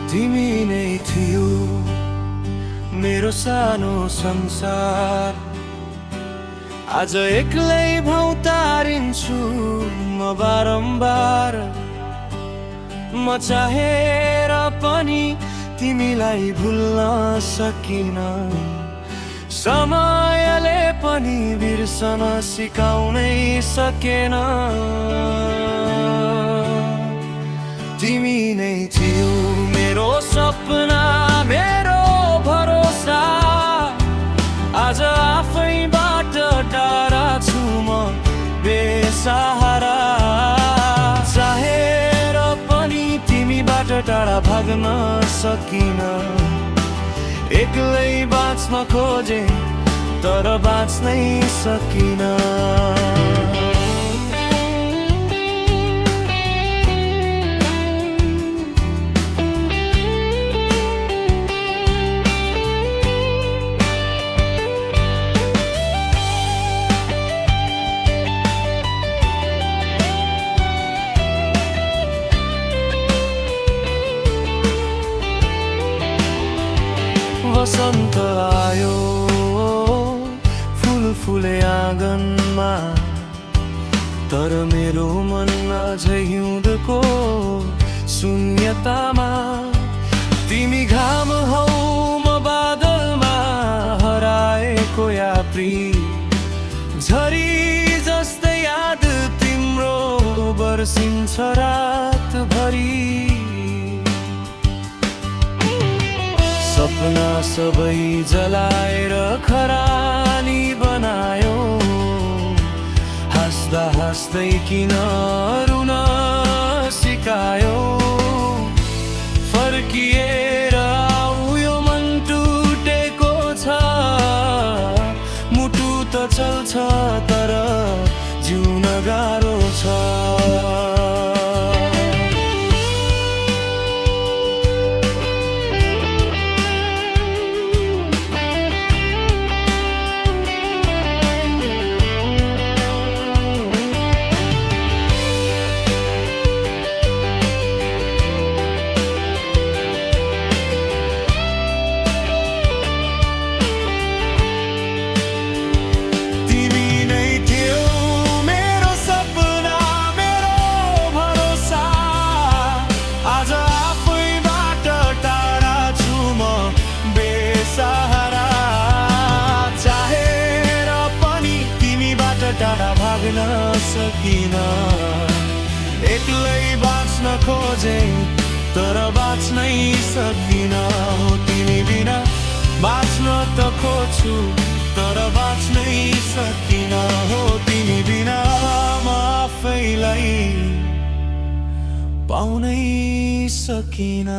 तिमी नै थियो मेरो सानो संसार। आज एक्लै भौतारिन्छु म बारम्बार। म चाहेर पनि तिमीलाई भुल्न सकिन, समयले पनि बिर्सन सिकाउनै सकेन। तिमी नै थियो मेरो सपना, मेरो भरोसा। आज आफैबाट टाढा छु म बेसहारा। चाहेर पनि तिमीबाट टाढा भाग्न सकिन। एक्लै बाँच्न खोजे तर बाँच्नै सकिन। वसन्त आयो फुल फुले आँगनमा, तर मेरो मन अझै हिउँदको शून्यतामा। तिमी घाम हौ म बादलमा हराएको यात्री। झरी जस्तै याद तिम्रो बर्सिन्छ रातभरि। सपना सबै जलाएर खरानी बनायो। हाँस्दा हाँस्दै किन रुन सिकायो। फर्किएर आऊ यो मन टुटेको छ। मुटु त चल्छ तर जिउन गाह्रो छ। टाढा भाग्न सकिन। एक्लै बाँच्न खोजे तर बाँच्नै सकिन। हो तिमी बिना बाँच्न त खोज्छु तर बाँच्नै सकिन। हो तिमी बिना म आफैलाई पाउनै सकिन।